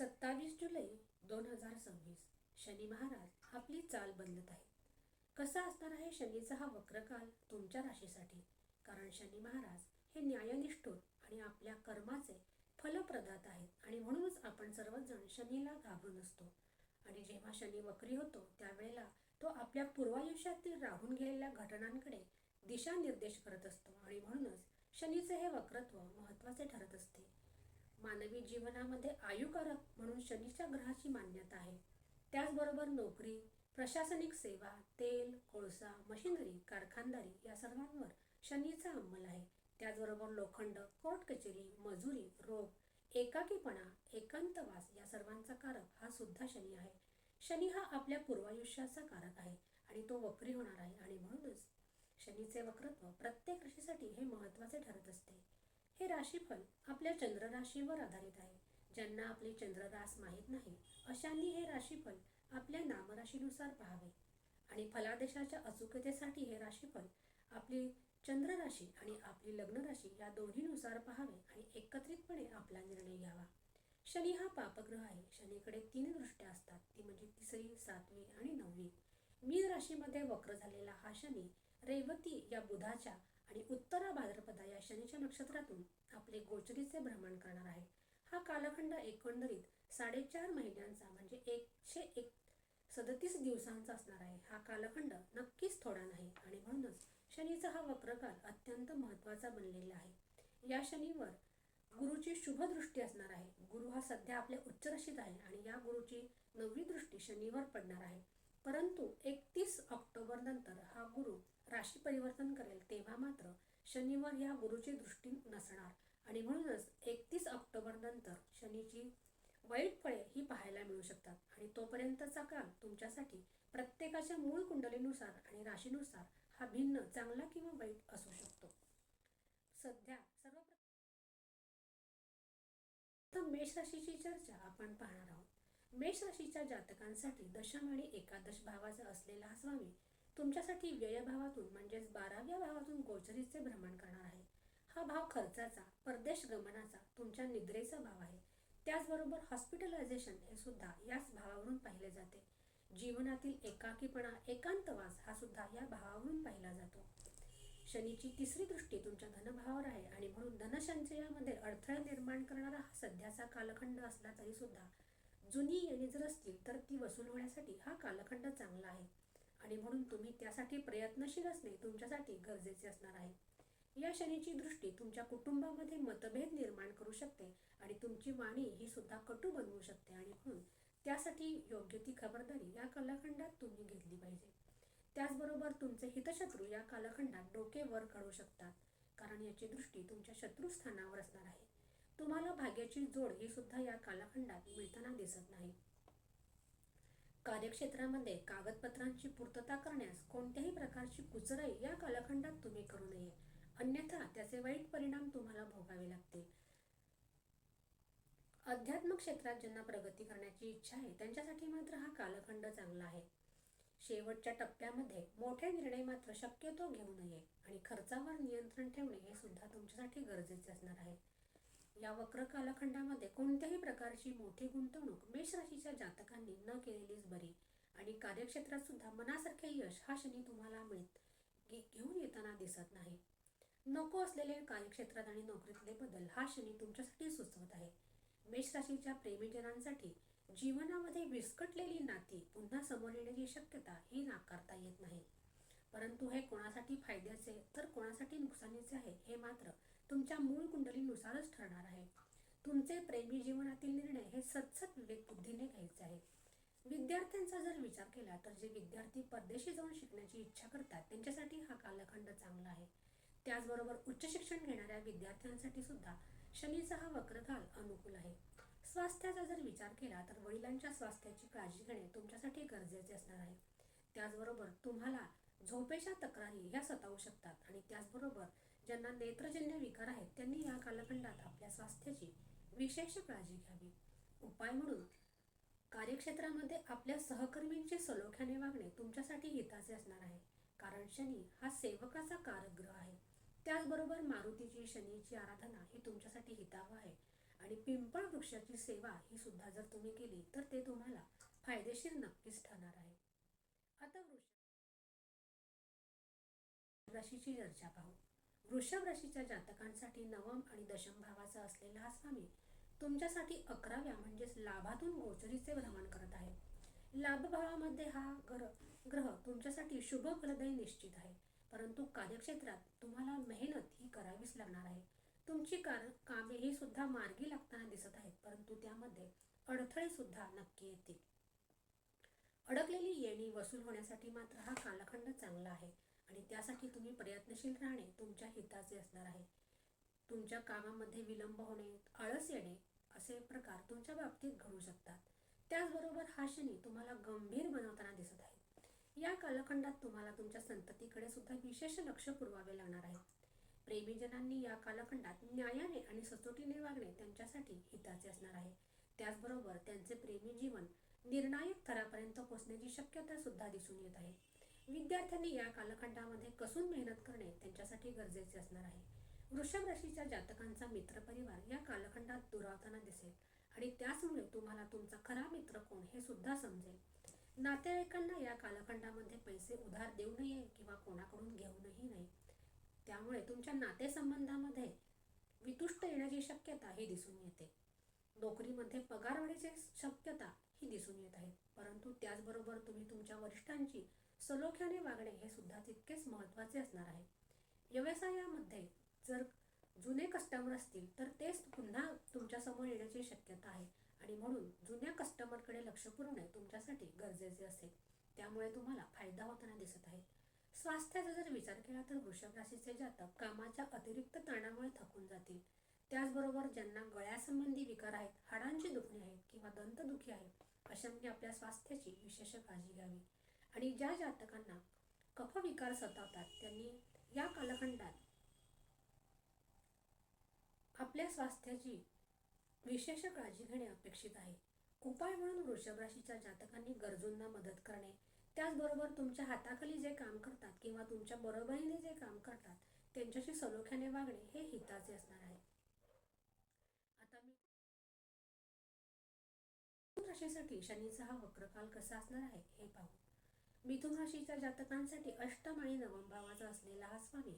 27 जुलै 2026 शनी महाराज आपली चाल बदलत आहेत. कसा असणार आहे शनीचा हा वक्रकाल तुमच्या राशीसाठी? कारण शनी महाराज हे न्यायनिष्ठुर आणि आपल्या कर्माचे फलप्रदाता आहेत आणि म्हणूनच आपण सर्वजण शनीला घाबरून असतो. आणि जेव्हा शनी वक्री होतो त्यावेळेला तो आपल्या पूर्वायुष्यातील राहून गेलेल्या घटनांकडे दिशानिर्देश करत असतो आणि म्हणूनच शनीचे हे वक्रत्व महत्त्वाचे ठरत असते. मानवी जीवनामध्ये आयुकारक म्हणून शनीच्या ग्रहाची मान्यता आहे. त्याचबरोबर नोकरी, प्रशासनिक सेवा, तेल, कोळसा, मशिनरी, कारखानदारी या सर्वांवर शनीचा अंमल आहे. त्याचबरोबर लोखंड, कोर्ट कचेरी, मजुरी, रोग, एकाकीपणा, एकांतवास या सर्वांचा कारक हा सुद्धा शनी आहे. शनी हा आपल्या पूर्वायुष्याचा कारक आहे आणि तो वक्री होणार आहे आणि म्हणूनच शनीचे वक्रत्व प्रत्येक राशीसाठी हे महत्त्वाचे ठरत असते. हे राशीफल आपल्या चंद्र राशीवर आधारित आहे. ज्यांना आपले चंद्ररास माहीत नाही अशांनी हे राशीफल आपल्या नामराशीनुसार पाहावे आणि फलादेशाच्या अचूकतेसाठी हे राशीफल आपली चंद्र राशी आणि आपली लग्न राशी या दोन्हीनुसार पाहावे आणि एकत्रितपणे आपला निर्णय घ्यावा. शनी हा पापग्रह आहे. शनीकडे 3 दृष्ट्या असतात, ती म्हणजे 3री, 7वी आणि 9वी. मीन राशीमध्ये वक्र झालेला हा शनी रेवती या बुधाच्या आणि उत्तरा भाद्रपदा या शनीच्या नक्षत्रातून आपले गोचरीचे भ्रमण करणार आहे. हा कालखंड एकंदरीत 4.5 महिन्यांचा म्हणजे 137 दिवसांचा असणार आहे. हा कालखंड नक्कीच थोडा नाही आणि म्हणूनच शनीचा हा वक्रकाल अत्यंत महत्त्वाचा बनलेला आहे. या शनीवर गुरुची शुभ दृष्टी असणार आहे. गुरु हा सध्या आपल्या उच्च राशीत आहे आणि या गुरुची 9वी दृष्टी शनीवर पडणार आहे. परंतु 31 ऑक्टोबर नंतर हा गुरु राशी परिवर्तन करेल तेव्हा मात्र शनीवर या गुरुची दृष्टी नसणार आणि म्हणूनच 31 ऑक्टोबर नंतर शनीची वाईट फळे ही पाहायला मिळू शकतात आणि तोपर्यंतचा काळ तुमच्यासाठी प्रत्येकाच्या मूळ कुंडलीनुसार आणि राशीनुसार हा भिन्न चांगला किंवा वाईट असू शकतो. सध्या सर्वप्रथम मेष राशीची चर्चा आपण पाहणार आहोत. मेष राशीच्या जातकांसाठी दशम आणि एकादश भावाचा असलेला हा स्वामी तुमच्यासाठी व्ययभावातून म्हणजेच 12व्या भावातून गोचरीचे भ्रमण करणार आहे. हा भाव खर्चाचा, परदेश गमनाचा, तुमच्या निद्रेचा भाव आहे. त्याचबरोबर हॉस्पिटलायझेशन हे सुद्धा याच भावावरून पाहिले जाते. जीवनातील एकाकीपणा, एकांतवास हा सुद्धा या भावावरून पाहिला जातो. शनीची 3री दृष्टी तुमच्या धनभावावर आहे आणि म्हणून धनसंचयामध्ये अडथळे निर्माण करणारा हा सध्याचा कालखंड असला तरी सुद्धा जुनी येणी जर असतील तर ती वसूल होण्यासाठी हा कालखंड चांगला आहे आणि म्हणून तुम्ही त्यासाठी प्रयत्नशील असणे तुमच्यासाठी गरजेचे असणार आहे. या शनीची दृष्टी तुमच्या कुटुंबामध्ये मतभेद निर्माण करू शकते आणि तुमची वाणी ही सुद्धा कटू बनवू शकते आणि म्हणून त्यासाठी योग्य ती खबरदारी या कालखंडात तुम्ही घेतली पाहिजे. त्याचबरोबर तुमचे हितशत्रू या कालखंडात डोके वर काढू शकतात कारण याची दृष्टी तुमच्या शत्रुस्थानावर असणार आहे. तुम्हाला भाग्याची जोड ही सुद्धा या कालखंडात मिळताना दिसत नाही. कार्यक्षेत्रामध्ये कागदपत्रांची पूर्तता करण्यास कोणत्याही प्रकारची कुचराई या कालखंडात तुम्ही करू नये, अन्यथा त्याचे वाईट परिणाम तुम्हाला भोगावे लागतील. अध्यात्म क्षेत्रात ज्यांना प्रगती करण्याची इच्छा आहे त्यांच्यासाठी मात्र हा कालखंड चांगला आहे. शेवटच्या टप्प्यामध्ये मोठे निर्णय मात्र शक्यतो घेऊ नये आणि खर्चावर नियंत्रण ठेवणे हे सुद्धा तुमच्यासाठी गरजेचे असणार आहे. या वक्र कालखंडामध्ये कोणत्याही प्रकारची मोठी गुंतवणूक मेष राशीच्या जातकांनी न केलेलीच बरी आणि कार्यक्षेत्रात सुद्धा मनासारखे यश हा शनी तुम्हाला घेऊन येताना दिसत नाही. नको असलेले कार्यक्षेत्रात आणि नोकरीतले बदल हा शनी तुमच्यासाठी सुचवत आहे. मेष राशीच्या प्रेमीजनांसाठी जीवनामध्ये विस्कटलेली नाती पुन्हा समोर येण्याची शक्यता ही नाकारता येत नाही. परंतु हे कोणासाठी फायद्याचे तर कोणासाठी नुकसानीचे आहे हे मात्र तुमच्या मूळ कुंडलीनुसारच ठरणार आहे. तुमचे प्रेमी जीवनातील निर्णय हे सतत विवेक बुद्धीने घ्यायचे आहे. विद्यार्थ्यांचा जर विचार केला तर जे विद्यार्थी परदेशी जाऊन शिकण्याची इच्छा करतात त्यांच्यासाठी हा कालखंड चांगला आहे. त्याचबरोबर उच्च शिक्षण घेणाऱ्या विद्यार्थ्यांसाठी सुद्धा शनीचा हा वक्रकाल अनुकूल आहे. स्वास्थ्याचा जर विचार केला तर वडिलांच्या स्वास्थ्याची काळजी घेणे तुमच्यासाठी गरजेचे असणार आहे. त्याचबरोबर तुम्हाला झोपेच्या तक्रारी ह्या सतावू शकतात आणि त्याचबरोबर ज्यांना नेत्रजन्य विकार आहेत त्यांनी या कालखंडात आपल्या स्वास्थ्याची विशेष काळजी घ्यावी. उपाय म्हणून कार्यक्षेत्रामध्ये आपल्या सहकर्मींची सलोख्याने वागणे तुमच्यासाठी हिताचे असणार आहे कारण शनी हा सेवकाचा कारक ग्रह आहे. त्याचबरोबर मारुतीची शनीची आराधना ही तुमच्यासाठी हितावह आहे आणि पिंपळ वृक्षाची सेवा ही सुद्धा जर तुम्ही केली तर ते तुम्हाला फायदेशीर नक्कीच ठरणार आहे. आता वृषभ राशीची चर्चा पाहू. वृषभ राशीच्या जातकांसाठी नवम आणि दशम भावाचा असलेला हा स्वामी तुमच्यासाठी 11व्या म्हणजेच लाभातून गोचरीचे भ्रमण करत आहे. लाभ भावामध्ये हा ग्रह तुमच्यासाठी शुभ फलदायी निश्चित आहे, परंतु कार्यक्षेत्रात तुम्हाला मेहनत ही करावीच लागणार आहे. तुमची कामे ही सुद्धा मार्गी लागताना दिसत आहेत, परंतु त्यामध्ये अडथळे सुद्धा नक्की येतील. अडकलेली येणी वसूल होण्यासाठी मात्र हा कालखंड चांगला आहे आणि त्यासाठी तुम्ही प्रयत्नशील राहणे तुमच्या हिताचे असणार आहे. तुमच्या कामामध्ये विलंब होणे, आळस येणे असे प्रकार तुमच्या बाबतीत घडू शकतात. त्याचबरोबर हा शनी तुम्हाला गंभीर बनवताना दिसत आहे. या कालखंडात तुम्हाला तुमच्या संततीकडे सुद्धा विशेष लक्ष पुरवावे लागणार आहे. प्रेमीजनांनी या कालखंडात न्यायाने आणि सचोटीने वागणे त्यांच्यासाठी हिताचे असणार आहे. त्याचबरोबर त्यांचे प्रेमी जीवन निर्णायक थरापर्यंत पोहोचण्याची शक्यता सुद्धा दिसून येत आहे. विद्यार्थ्यांनी या कालखंडामध्ये कसून मेहनत करणे त्यांच्यासाठी गरजेचे असणार आहे. वृषभ राशीच्या जातकांचा मित्रपरिवार या कालखंडात दुरावताना दिसेल आणि त्याचमुळे तुम्हाला तुमचा खरा मित्र कोण हे सुद्धा समजेल. नातेवाईकांना या कालखंडामध्ये पैसे उधार देऊ नये किंवा कोणाकडून घेऊनही नये. त्यामुळे तुमच्या नातेसंबंधामध्ये वितुष्ट येण्याची शक्यता ही दिसून येते. नोकरीमध्ये पगारवाढीची शक्यता ही दिसून येत आहे, परंतु त्याचबरोबर तुम्ही तुमच्या वरिष्ठांची सलोख्याने वागणे हे सुद्धा तितकेच महत्त्वाचे असणार आहे. व्यवसायामध्ये जर जुने कस्टमर असतील तर तेच पुन्हा तुमच्यासमोर येण्याची शक्यता आहे आणि म्हणून जुन्या कस्टमरकडे लक्ष पुरवणे तुमच्यासाठी गरजेचे असेल. त्यामुळे तुम्हाला फायदा होताना दिसत आहे. स्वास्थ्याचा जर विचार केला तर वृषभ राशीचे जातक कामाच्या अतिरिक्त ताणामुळे थकून जातील. त्याचबरोबर ज्यांना गळ्यासंबंधी विकार आहेत, हाडांची दुखणी आहेत किंवा दंतदुखी आहे, अशांनी आपल्या स्वास्थ्याची विशेष काळजी घ्यावी. आणि ज्या जातकांना कफविकार सतावतात त्यांनी या कालखंडात आपल्या स्वास्थ्याची विशेष काळजी घेणे अपेक्षित आहे. उपाय म्हणून वृषभ राशीच्या जातकांनी गरजूंना मदत करणे, त्याचबरोबर तुमच्या हाताखाली जे काम करतात किंवा तुमच्या बरोबरीने जे काम करतात त्यांच्याशी सलोख्याने वागणे हे हिताचे असणार आहे. आता मिथुन राशीसाठी शनीचा हा वक्रकाल कसा असणार आहे हे पाहू. मिथुन राशीच्या जातकांसाठी अष्टम आणि नवम भावाचा असलेला हा स्वामी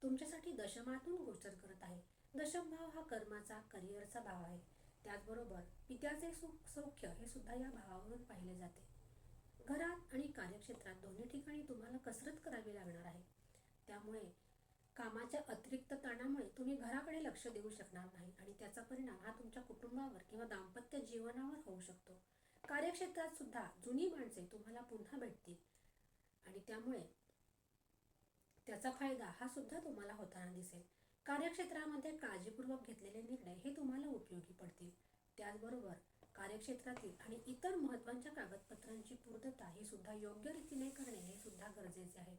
तुमच्यासाठी दशमातून गोचर करत आहे. दशम भाव हा कर्माचा, करिअरचा भाव आहे. त्याचबरोबर पित्याचे सुख सौख्य हे सुद्धा या भावावरून पाहिले जाते. घरात आणि कार्यक्षेत्रात दोन्ही ठिकाणी तुम्हाला कसरत करावी लागणार आहे. त्यामुळे कामाच्या अतिरिक्त ताणामुळे तुम्ही घराकडे लक्ष देऊ शकणार नाही आणि त्याचा परिणाम हा तुमच्या कुटुंबावर किंवा दाम्पत्य जीवनावर होऊ शकतो. कार्यक्षेत्रात सुद्धा जुनी माणसे तुम्हाला पुन्हा भेटतील आणि त्यामुळे त्याचा फायदा हा सुद्धा तुम्हाला होताना दिसेल. कार्यक्षेत्रामध्ये काळजीपूर्वक घेतलेले निर्णय हे तुम्हाला उपयोगी पडतील. त्याचबरोबर कार्यक्षेत्रातील आणि इतर महत्त्वाच्या कागदपत्रांची पूर्तता ही सुद्धा योग्य रीतीने करणे हे सुद्धा गरजेचे आहे.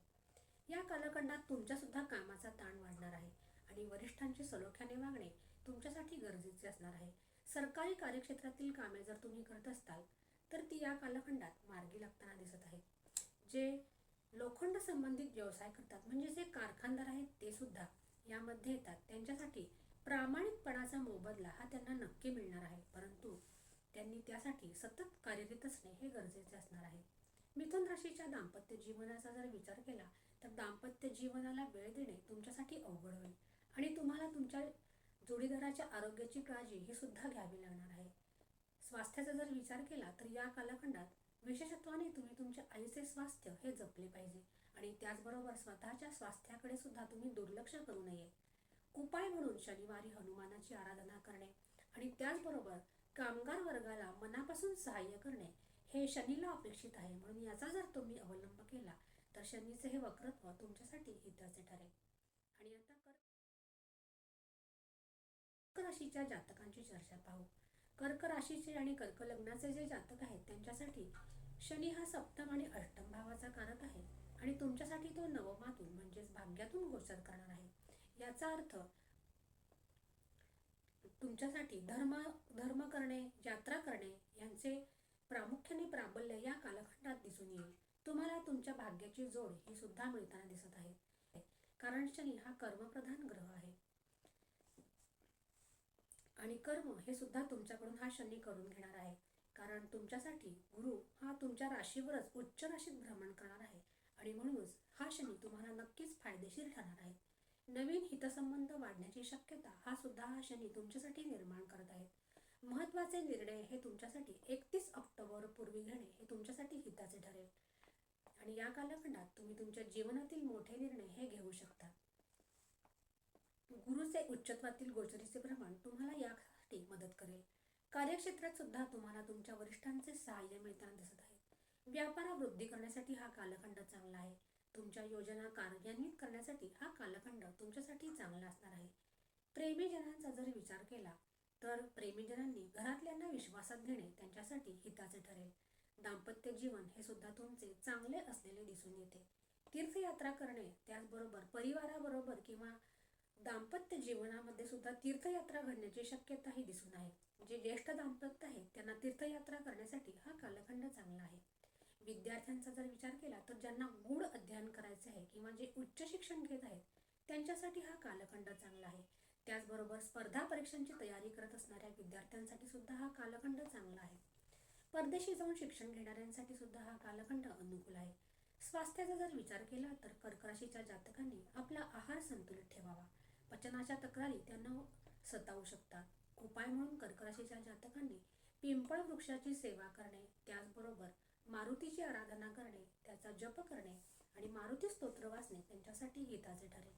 या कालखंडात तुमच्या सुद्धा कामाचा ताण वाढणार आहे आणि वरिष्ठांची सलोख्याने वागणे तुमच्यासाठी गरजेचे असणार आहे. सरकारी कार्यक्षेत्रातील कामे जर तुम्ही करत असताल तर ती या कालखंडात मार्गी लागताना दिसत आहे. जे लोखंड संबंधित व्यवसाय करतात म्हणजे जे कारखानदार आहेत ते सुद्धा यामध्ये येतात. त्यांच्यासाठी प्रामाणिकपणाचा मोबदला हा त्यांना नक्की मिळणार आहे, परंतु त्यांनी त्यासाठी सतत कार्यरत असणे हे गरजेचे असणार आहे. मिथुन राशीच्या दाम्पत्य जीवनाचा जर विचार केला तर दाम्पत्य जीवनाला वेळ देणे तुमच्यासाठी अवघड होईल आणि तुम्हाला तुमच्या जोडीदाराच्या आरोग्याची काळजी ही सुद्धा घ्यावी लागणार आहे. स्वास्थ्याचा जर विचार केला तर या कालखंडात विशेषत्वाने तुम्ही तुमच्या आईचे स्वास्थ्य हे जपले पाहिजे आणि त्याचबरोबर स्वतःच्या स्वास्थ्याकडे सुद्धा तुम्ही दुर्लक्ष करू नये. उपाय म्हणून शनिवारी हनुमानाची आराधना करणे आणि त्याचबरोबर कामगार वर्गाला मनापासून सहाय्य करणे हे शनीला अपेक्षित आहे, म्हणून याचा जर तुम्ही अवलंब केला तर शनीचे हे वक्रत्व तुमच्यासाठी हिताचे ठरेल. आणि आता कर्क राशीच्या जातकांची चर्चा पाहू. कर्क राशीचे आणि कर्क लग्नाचे जे जातक आहेत त्यांच्यासाठी शनी हा सप्तम आणि अष्टम भावाचा कारक आहे आणि तुमच्यासाठी तो नवमातून म्हणजेच भाग्यातून गोचर करणार आहे. याचा अर्थ तुमच्यासाठी धर्म करणे, यात्रा करणे यांचे प्रामुख्याने प्राबल्य या कालखंडात दिसून येईल. तुम्हाला तुमच्या भाग्याची जोड ही सुद्धा मिळताना दिसत आहे, कारण शनी हा कर्मप्रधान ग्रह आहे. आणि कर्म हे सुद्धा तुमच्याकडून हा शनी करून घेणार आहे. कारण तुमच्यासाठी गुरु हा तुमच्या राशीवरच उच्च राशीत भ्रमण करणार आहे आणि म्हणूनच हा शनी तुम्हाला नक्कीच फायदेशीर ठरणार आहे. नवीन हितसंबंध वाढण्याची शक्यता हा सुद्धा हा शनी तुमच्यासाठी निर्माण करत आहे. महत्त्वाचे निर्णय हे तुमच्यासाठी 31 ऑक्टोबर पूर्वी घेणे हे तुमच्यासाठी हिताचे ठरेल आणि या कालखंडात तुम्ही तुमच्या जीवनातील मोठे निर्णय हे घेऊ शकता. गुरुचे उच्चत्वातील गोचरीचे प्रमाण तुम्हाला यासाठी मदत करेल. कार्यक्षेत्रात सुद्धा तुम्हाला तुमच्या वरिष्ठांचे सहाय्य मिळताना दिसत आहे. व्यापारात वृद्धी करण्यासाठी हा कालखंड चांगला आहे. तुमच्या योजना कार्यान्वित करण्यासाठी हा कालखंड तुमच्यासाठी चांगला असणार आहे. प्रेमीजनांचा जर विचार केला तर प्रेमीजनांनी घरातल्यांना विश्वासात घेणे त्यांच्यासाठी हिताचे ठरेल. दाम्पत्य जीवन हे सुद्धा तुमचे चांगले असलेले दिसून येते. तीर्थयात्रा करणे त्याचबरोबर परिवाराबरोबर किंवा दाम्पत्य जीवनामध्ये सुद्धा तीर्थयात्रा घडण्याची शक्यता ही दिसून आहे. जे ज्येष्ठ दाम्पत्य आहेत त्यांना तीर्थयात्रा करण्यासाठी हा कालखंड चांगला आहे. विद्यार्थ्यांचा जर विचार केला तर ज्यांना गूढ अध्ययन करायचे आहे किंवा जे उच्च शिक्षण घेत आहेत त्यांच्यासाठी हा कालखंड चांगला आहे. त्याचबरोबर स्पर्धा परीक्षांची तयारी करत असणाऱ्या विद्यार्थ्यांसाठी सुद्धा हा कालखंड चांगला आहे. परदेशी जाऊन शिक्षण घेणाऱ्यांसाठी सुद्धा हा कालखंड अनुकूल आहे. स्वास्थ्याचा जर विचार केला तर कर्क राशीच्या जातकांनी आपला आहार संतुलित ठेवावा. पचनाच्या तक्रारी त्यांना सतावू शकतात. उपाय म्हणून कर्क राशीच्या जातकांनी पिंपळ वृक्षाची सेवा करणे, त्याचबरोबर मारुतीची आराधना करणे, त्याचा जप करणे आणि मारुती स्तोत्र वाचणे त्यांच्यासाठी हिताचे ठरेल.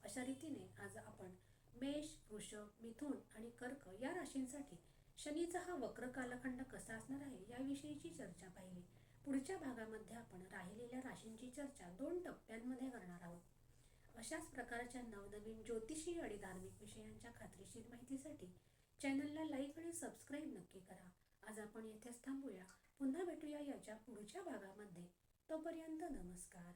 अशा रीतीने आज आपण मेष, वृषभ, मिथुन आणि कर्क या राशींसाठी शनीचा हा वक्र कालखंड कसा असणार आहे याविषयीची चर्चा पाहिली. पुढच्या भागामध्ये आपण राहिलेल्या राशींची चर्चा 2 टप्प्यांमध्ये करणार आहोत. अशाच प्रकारच्या नवनवीन ज्योतिषीय आणि धार्मिक विषयांच्या खात्रीशीर माहितीसाठी चॅनलला लाईक आणि सबस्क्राईब नक्की करा. आज आपण येथेच थांबूया. पुन्हा भेटूया याच्या पुढच्या भागामध्ये. तोपर्यंत नमस्कार.